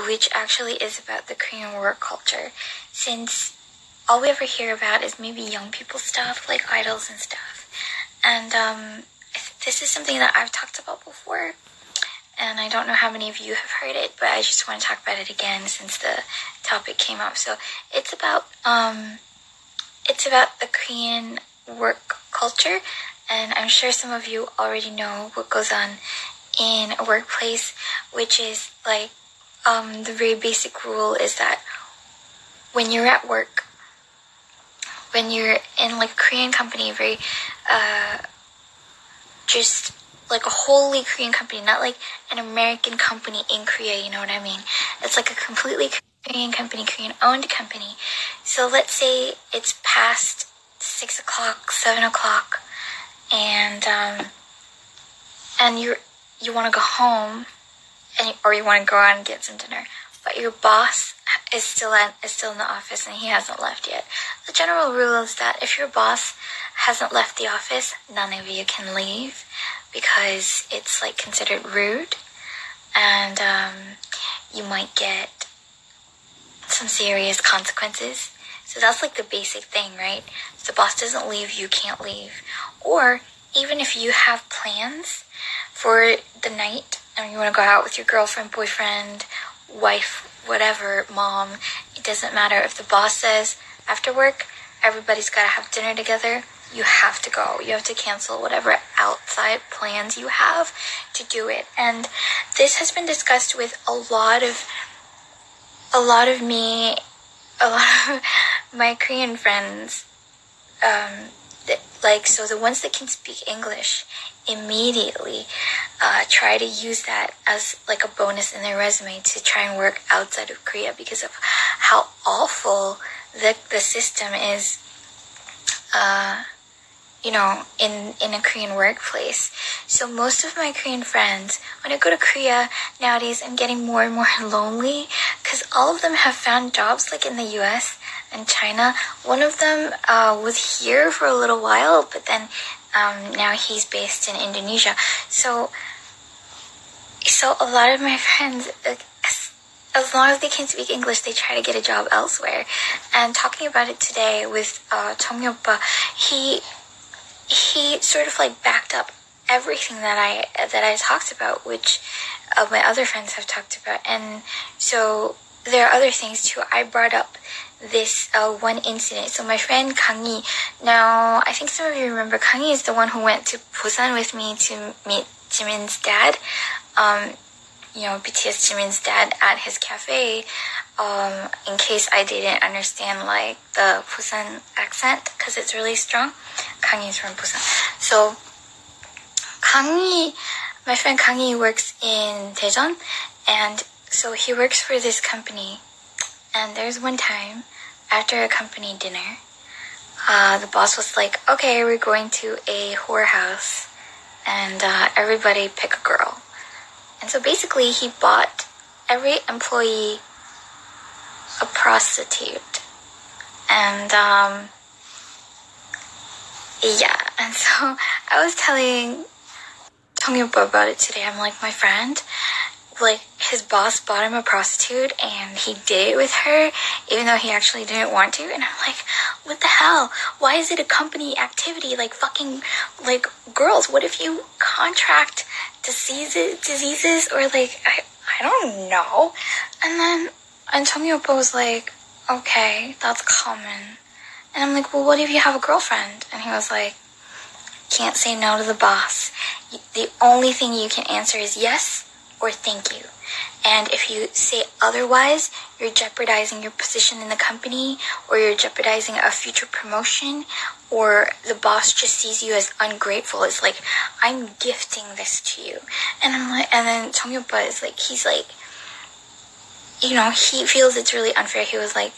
which actually is about the Korean work culture. Since all we ever hear about is maybe young people stuff, like idols and stuff. And this is something that I've talked about before. And I don't know how many of you have heard it, but I just want to talk about it again since the topic came up. So it's about the Korean work culture, and I'm sure some of you already know what goes on in a workplace, which is like the very basic rule is that when you're at work, when you're in like a Korean company, very just like a wholly Korean company, not like an American company in Korea, you know what I mean? It's like a completely Korean company, Korean-owned company. So let's say it's past 6 o'clock, 7 o'clock, and you want to go home, or you want to go out and get some dinner, but your boss is still in the office and he hasn't left yet. The general rule is that if your boss hasn't left the office, none of you can leave because it's like considered rude, and you might get some serious consequences. So that's like the basic thing, right? If the boss doesn't leave, you can't leave. Or even if you have plans for the night and you want to go out with your girlfriend, boyfriend, wife, whatever, mom, it doesn't matter. If the boss says after work, everybody's got to have dinner together, you have to go. You have to cancel whatever outside plans you have to do it. And this has been discussed with a lot of my Korean friends. So the ones that can speak English immediately try to use that as like a bonus in their resume to try and work outside of Korea because of how awful the system is, in a Korean workplace. So most of my Korean friends, when I go to Korea nowadays, I'm getting more and more lonely because all of them have found jobs like in the US and China. One of them was here for a little while, but then now he's based in Indonesia. So a lot of my friends, as long as they can speak English, they try to get a job elsewhere. And talking about it today with Chong Oppa, he sort of like backed up everything that I talked about, which my other friends have talked about. And so there are other things too. I brought up this one incident. So my friend Kang Yi, now I think some of you remember Kang Yi is the one who went to Busan with me to meet Jimin's dad. BTS Jimin's dad at his cafe, in case I didn't understand like the Busan accent because it's really strong. Kang Yi's from Busan. So my friend Kang Yi works in Daejeon, and so he works for this company. And there's one time after a company dinner, the boss was like, okay, we're going to a whorehouse and everybody pick a girl. And so basically he bought every employee a prostitute. And and so I was telling Chong Oppa about it today. I'm like, my friend, like his boss bought him a prostitute and he did it with her even though he actually didn't want to. And I'm like, what the hell? Why is it a company activity like fucking like girls? What if you contract diseases or like I don't know. And Chong Oppa was like, okay, that's common. And I'm like, well, what if you have a girlfriend? And he was like, can't say no to the boss. The only thing you can answer is yes or thank you. And if you say otherwise, you're jeopardizing your position in the company, or you're jeopardizing a future promotion, or the boss just sees you as ungrateful. It's like, I'm gifting this to you. And I'm like, and then Chong Oppa is like, he's like, he feels it's really unfair. He was like,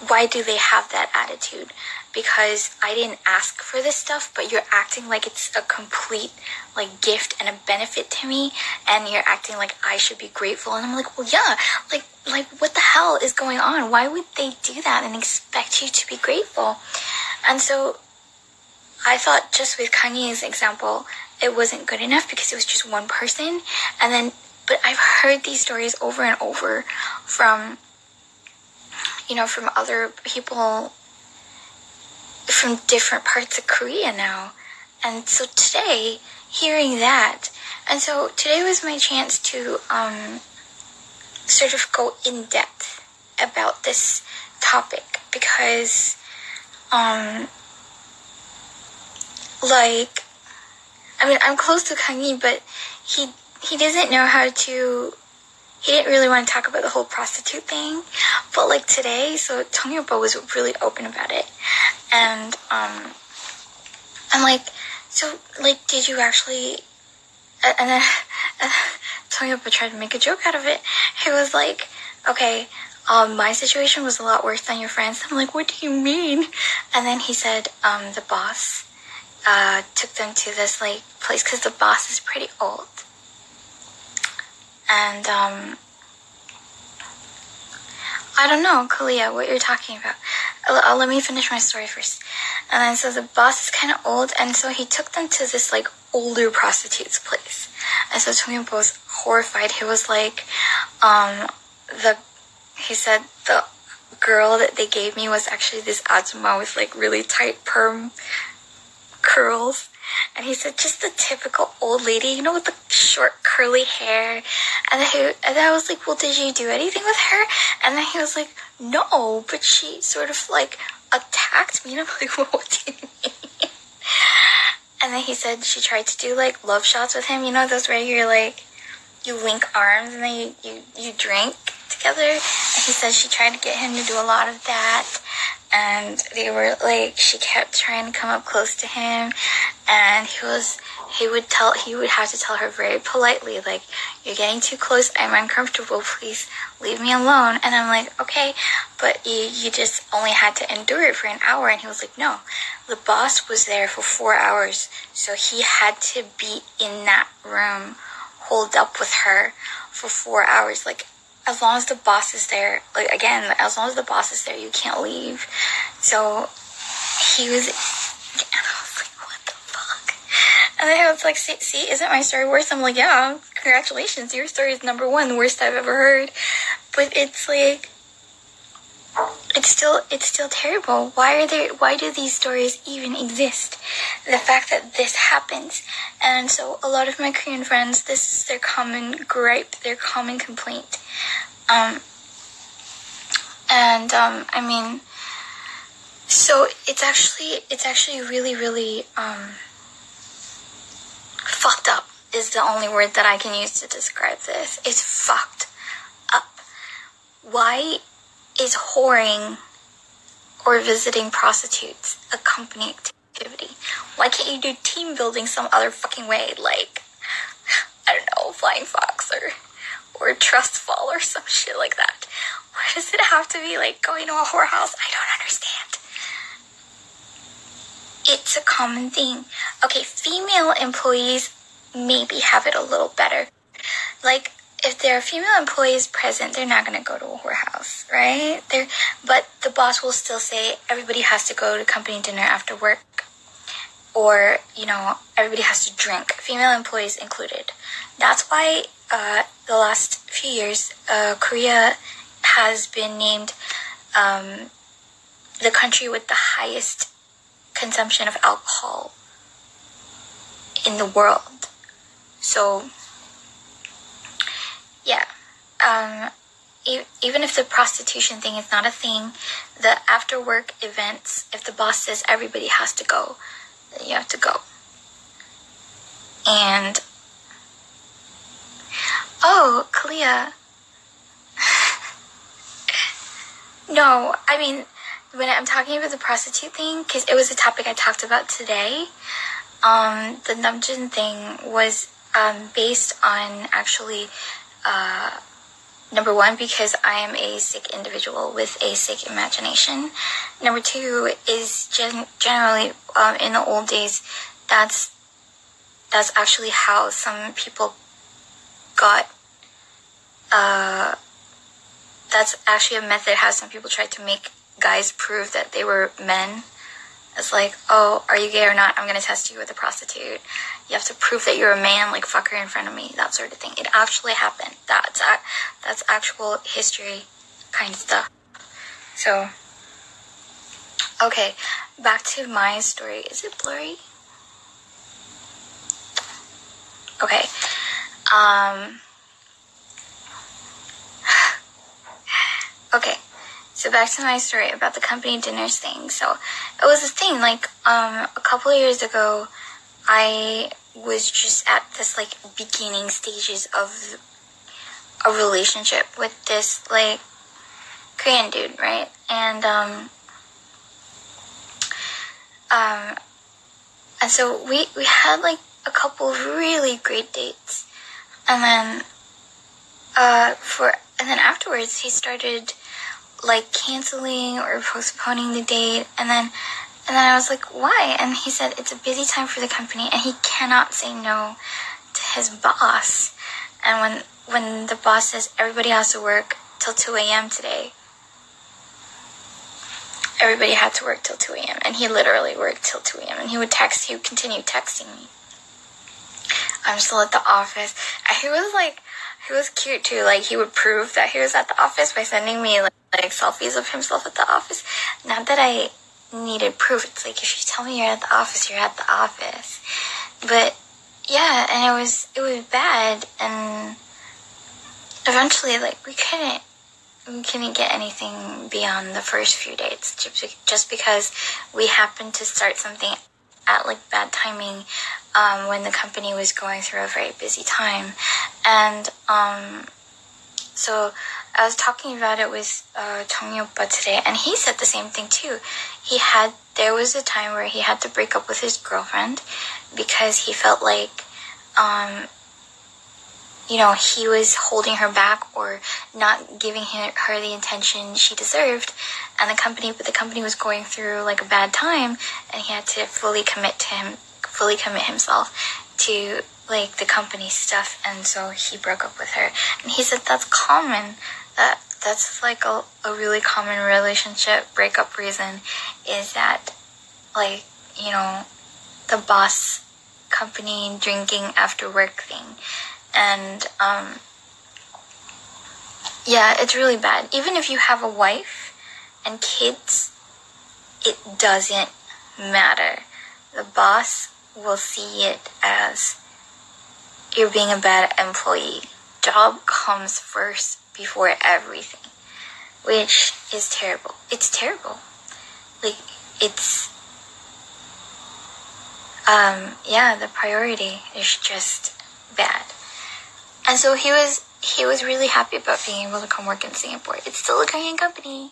why do they have that attitude? Because I didn't ask for this stuff, but you're acting like it's a complete like gift and a benefit to me, and you're acting like I should be grateful. And I'm like, well, yeah, like what the hell is going on? Why would they do that and expect you to be grateful? And so I thought just with Kanye's example, it wasn't good enough because it was just one person. And then But I've heard these stories over and over from, from other people from different parts of Korea now. And so today, hearing that, and so today was my chance to sort of go in depth about this topic, because I'm close to Kang-yi, but he doesn't know how to, he didn't really want to talk about the whole prostitute thing. But like today, so Chung Yeo-pa was really open about it. And I'm like, so like, did you actually, and then Chung Yeo-pa tried to make a joke out of it. He was like, okay, my situation was a lot worse than your friends. I'm like, what do you mean? And then he said, the boss took them to this like place, because the boss is pretty old. And I don't know, Kalia, what you're talking about. Let me finish my story first. And then so the boss is kind of old, and so he took them to this like older prostitute's place. And so Chung Yeo-pa was horrified. He was like, he said the girl that they gave me was actually this ajumma with like really tight perm curls. And he said, just the typical old lady, with the short curly hair. And then I was like, well, did you do anything with her? And then he was like, no, but she sort of like attacked me. And I'm like, well, what do you mean? And then he said she tried to do like love shots with him. Those where you're like, you link arms and then you drink together. And he said she tried to get him to do a lot of that. And they were like, she kept trying to come up close to him, and he would have to tell her very politely, like, you're getting too close, I'm uncomfortable, please leave me alone. And I'm like, okay, but you just only had to endure it for an hour. And he was like, no, the boss was there for 4 hours, so he had to be in that room, holed up with her for 4 hours, like, as long as the boss is there, like, again, as long as the boss is there, you can't leave. So he was, and I was like, what the fuck? And then I was like, see, isn't my story worse? I'm like, yeah, congratulations, your story is number 1, the worst I've ever heard. But it's like, it's still terrible. Why do these stories even exist? The fact that this happens. And so a lot of my Korean friends, this is their common gripe, their common complaint. So it's actually really, really, fucked up is the only word that I can use to describe this. It's fucked up. Why is whoring or visiting prostitutes a company activity? Why can't you do team building some other fucking way, like, I don't know, Flying Fox or Trust Fall or some shit like that? Why does it have to be like going to a whorehouse? I don't understand. It's a common thing. Okay, female employees maybe have it a little better. Like, if there are female employees present, they're not going to go to a whorehouse, right? But the boss will still say everybody has to go to company dinner after work. Or, everybody has to drink, female employees included. That's why the last few years, Korea has been named the country with the highest consumption of alcohol in the world. So, yeah. Even if the prostitution thing is not a thing, the after-work events, if the boss says everybody has to go, then you have to go. And, oh, Kalia. No, I mean, when I'm talking about the prostitute thing, because it was a topic I talked about today, the Namjoon thing was based on actually, number 1, because I am a sick individual with a sick imagination. Number 2 is generally, in the old days, that's actually how some people got, that's actually a method how some people tried to make guys prove that they were men. It's like, oh, are you gay or not? I'm gonna test you with a prostitute. You have to prove that you're a man, like fuck her in front of me, that sort of thing. It actually happened. That's actual history kind of stuff. So, okay, back to my story. Is it blurry? Okay. Okay. So back to my story about the company dinners thing. So it was a thing, like, a couple of years ago, I was just at this, like, beginning stages of a relationship with this, like, Korean dude, right? And so we had, like, a couple of really great dates. And then, and then afterwards, he started, like, canceling or postponing the date, and then I was like, why? And he said it's a busy time for the company, and he cannot say no to his boss. And when the boss says everybody has to work till 2 a.m. today, everybody had to work till 2 a.m. and he literally worked till 2 a.m. and he would continue texting me. I'm still at the office. And he was cute too. Like, he would prove that he was at the office by sending me like selfies of himself at the office. Not that I needed proof. It's like, if you tell me you're at the office, you're at the office. But yeah, and it was bad, and eventually, like, we couldn't get anything beyond the first few dates, just because we happened to start something at, like, bad timing, when the company was going through a very busy time. And so I was talking about it with Chong Oppa today, and he said the same thing too. There was a time where he had to break up with his girlfriend because he felt like, he was holding her back or not giving her the attention she deserved, and the company was going through, like, a bad time, and he had to fully commit himself to, like, the company stuff, and so he broke up with her. And he said that's common. That's like a really common relationship breakup reason, is that, like, the boss company drinking after work thing. And yeah, it's really bad. Even if you have a wife and kids, it doesn't matter. The boss will see it as you're being a bad employee. Job comes first before everything, which is terrible. It's terrible. Like, it's the priority is just bad. And so he was really happy about being able to come work in Singapore. It's still a Korean company,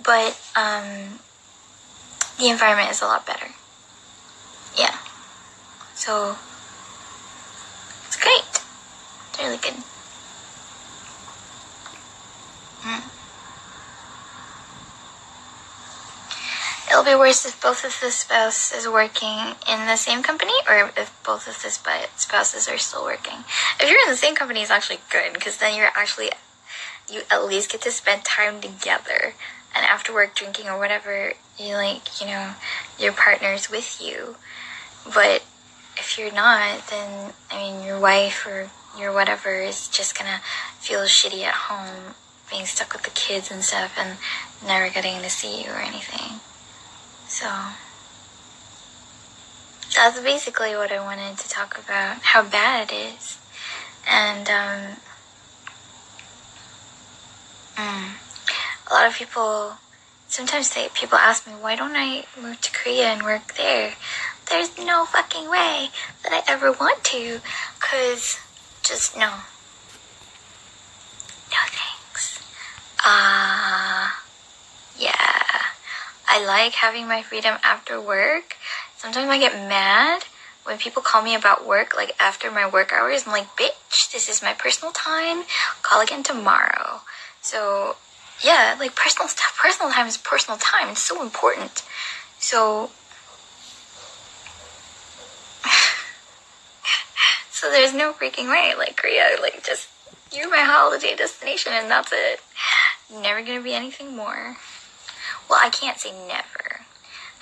but the environment is a lot better. Yeah. So it's great. It's really good. It'll be worse if both of the spouses working in the same company, or if both of the spouses are still working. If you're in the same company, it's actually good, because then you at least get to spend time together. And after work, drinking or whatever, your partner's with you. But if you're not, then, your wife or your whatever is just gonna feel shitty at home, being stuck with the kids and stuff, and never getting to see you or anything. So that's basically what I wanted to talk about, how bad it is. And a lot of people ask me, why don't I move to Korea and work there? There's no fucking way that I ever want to, because just no. No thanks. Yeah. I like having my freedom after work. Sometimes I get mad when people call me about work, like, after my work hours. I'm like, bitch, this is my personal time. Call again tomorrow. So, yeah, like, personal time is personal time. It's so important. So, so there's no freaking way. Like, Korea, like, just, you're my holiday destination, and that's it. Never gonna be anything more. Well, I can't say never.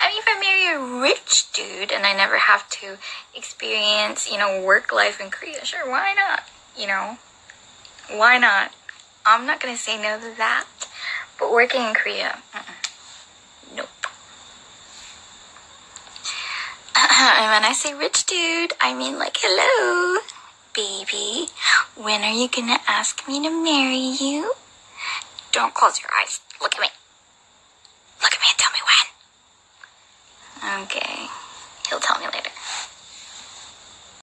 I mean, if I marry a rich dude and I never have to experience, work life in Korea, sure, why not? Why not? I'm not gonna say no to that. But working in Korea, nope. And when I say rich dude, I mean like, hello, baby. When are you gonna ask me to marry you? Don't close your eyes. Look at me. Look at me and tell me when. Okay.